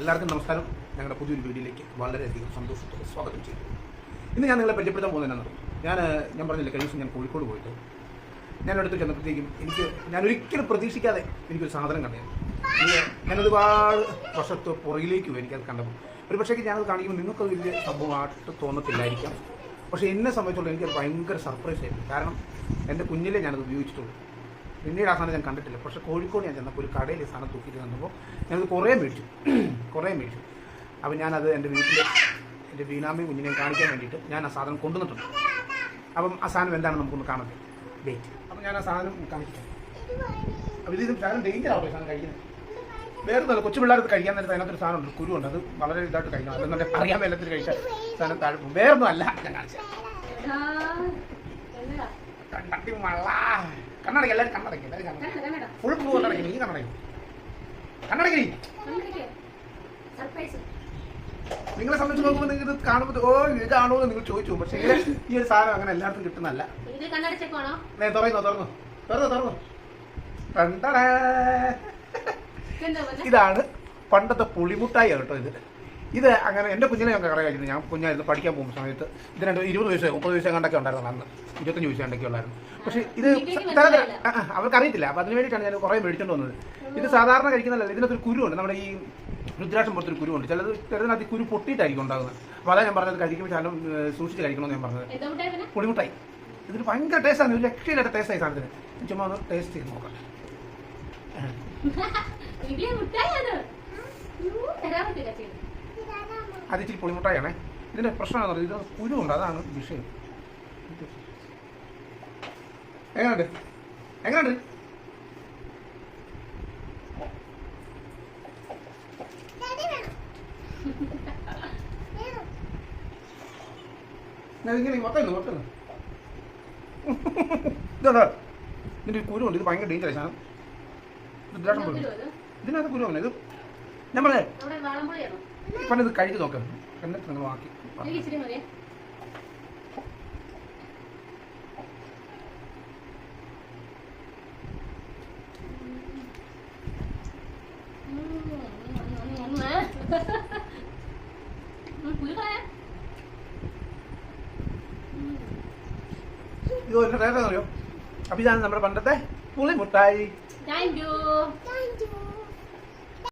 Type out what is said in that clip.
എല്ലാവർക്കും നമസ്കാരം. ഞങ്ങളുടെ പുതിയൊരു വീഡിയോയിലേക്ക് വളരെയധികം സന്തോഷത്തോടെ സ്വാഗതം ചെയ്തു. ഇന്ന് ഞാൻ നിങ്ങളെ പരിചയപ്പെടുത്താൻ പോകുന്നതെന്നു ഞാൻ പറഞ്ഞില്ല, കഴിഞ്ഞ ദിവസം ഞാൻ കോഴിക്കോട് പോയിട്ട് ഞാൻ അടുത്ത് ചെന്നപ്പോഴത്തേക്കും ഞാൻ ഒരിക്കലും പ്രതീക്ഷിക്കാതെ എനിക്കൊരു സാധനം കണ്ടത്. ഞാൻ ഒരുപാട് വർഷത്തെ പുറകിലേക്ക് പോയി എനിക്കത് കണ്ടപ്പോൾ. ഒരു പക്ഷേ ഞാനത് കാണിക്കുമ്പോൾ നിങ്ങൾക്കത് വലിയ സംഭവമായിട്ട് തോന്നത്തില്ലായിരിക്കാം. പക്ഷേ എന്നെ സംബന്ധിച്ചുള്ള എനിക്കത് ഭയങ്കര സർപ്രൈസ് ആയിരുന്നു. കാരണം എൻ്റെ കുഞ്ഞിലേ ഞാനത് ഉപയോഗിച്ചിട്ടുള്ളൂ. പിന്നീട് ആ സാധനം ഞാൻ കണ്ടിട്ടില്ല. പക്ഷേ കോഴിക്കോട് ഞാൻ ചെന്നപ്പോൾ ഒരു കടയിൽ ഈ സാധനം തൂക്കിയിട്ട് കണ്ടപ്പോൾ ഞാനത് കുറേ മേടിച്ചു. അപ്പോൾ ഞാനത് എൻ്റെ വീട്ടിൽ എൻ്റെ വീണാമ്മയും കുഞ്ഞിനെയും കാണിക്കാൻ വേണ്ടിയിട്ട് ഞാൻ ആ സാധനം കൊണ്ടുവന്നിട്ടുണ്ട്. അപ്പം ആ സാധനം എന്താണെന്ന് നമുക്കൊന്ന് കാണാൻ പറ്റും. ഡേറ്റ് അപ്പം ഞാൻ ആ സാധനം കാണിക്കാം. അപ്പോൾ ഇത് സാധനം ഡേഞ്ചർ ആവുമോ സാധനം കഴിക്കുന്നത്? വേറെ നല്ല കൊച്ചു പിള്ളേർക്ക് കഴിക്കാൻ നേരത്തെ അതിനകത്തൊരു സാധനം ഉണ്ട്, കുരുണ്ട്. അത് വളരെ ഇതായിട്ട് കഴിക്കണം. അല്ലെന്നുണ്ടെ അറിയാൻ മേലത്തിൽ കഴിച്ചാൽ സാധനം താഴെ പോകും. വേറൊന്നും അല്ല ഞാൻ കാണിച്ചത്. കണ്ണടക്കി മള്ള കണ്ണടക്കി, എല്ലാവരും കണ്ണടക്കി, ഫുൾ പ്രൂവ് കണ്ണടക്കി. നീ കണ്ണടക്കി. നിങ്ങളെ സംബന്ധിച്ച് നോക്കുമ്പോൾ നിങ്ങൾ ഇത് കാണുമ്പോൾ ഓ ഇതാണോ എന്ന് നിങ്ങൾ ചോദിച്ചു. പക്ഷേ ഈ ഒരു സാധനം അങ്ങനെ എല്ലാവർക്കും കിട്ടുന്നല്ല. തുറന്നു ഇതാണ് പണ്ടത്തെ പുളിമുട്ടായി കേട്ടോ. ഇത് അങ്ങനെ എൻ്റെ കുഞ്ഞിനെ ഞങ്ങൾക്ക് കട കഴിച്ചിട്ടുണ്ട്. ഞാൻ കുഞ്ഞായിരുന്നു പഠിക്കാൻ പോകുന്ന സമയത്ത് ഇതിന് 20 വയസ്സോ 30 വയസ്സോ കണ്ടൊക്കെ ഉണ്ടായിരുന്നു. അന്ന് 25 വയസ്സോ കണ്ടൊക്കെ ഉണ്ടായിരുന്നു. പക്ഷേ ഇത് അവർക്കറിയത്തില്ല. അപ്പോൾ അതിന് വേണ്ടിയിട്ടാണ് ഞാൻ കുറേ മേടിച്ചുകൊണ്ട് വന്നത്. ഇത് സാധാരണ കഴിക്കുന്നതല്ല. ഇതിനകത്തൊരു കുരുണ്ട്. നമ്മുടെ ഈ രുദ്രാക്ഷം പുറത്തൊരു കുരുണ്ട്. ചിലതിനകത്ത് കുരു പൊട്ടിയിട്ടായിരിക്കും ഉണ്ടാകുന്നത്. അപ്പോൾ അതാണ് ഞാൻ പറഞ്ഞത്, കഴിക്കുമ്പോൾ ശാലം സൂക്ഷിച്ച് കഴിക്കണമെന്ന് ഞാൻ പറഞ്ഞത്. പുളിമുട്ടായി ഇതിന് ഭയങ്കര ടേസ്റ്റാണ്. ഒരു രക്ഷയില്ലാത്ത ടേസ്റ്റായി സാധനത്തിന്. ചുമ്മാ ഒന്ന് ടേസ്റ്റ് ചെയ്ത് നോക്കാം. അത് ഇച്ചിരി പുളിമുട്ടായാണേ. ഇതിന്റെ പ്രശ്നമാണെന്ന് പറയുന്നത് ഇത് കുരുണ്ട്, അതാണ് വിഷയം. എങ്ങനെയുണ്ട്? ഇങ്ങനെ മൊത്തം ഇതുണ്ടോ? ഇതിന്റെ കുരുണ്ട്. ഇത് ഭയങ്കര ഡേഞ്ചറായി സാധനം. ഇതിനകത്ത് കുരുവാണ്. ഇത് ഞാൻ പറഞ്ഞേ ഇപ്പം ഇത് കഴിച്ച് നോക്കാം. എന്നിട്ട് നിങ്ങൾ ആക്കി ഇത് ഒരു ടേസ്റ്റ് അറിയോ? അപ്പം ഇതാണ് നമ്മുടെ പണ്ടത്തെ പുളിമുട്ടായി.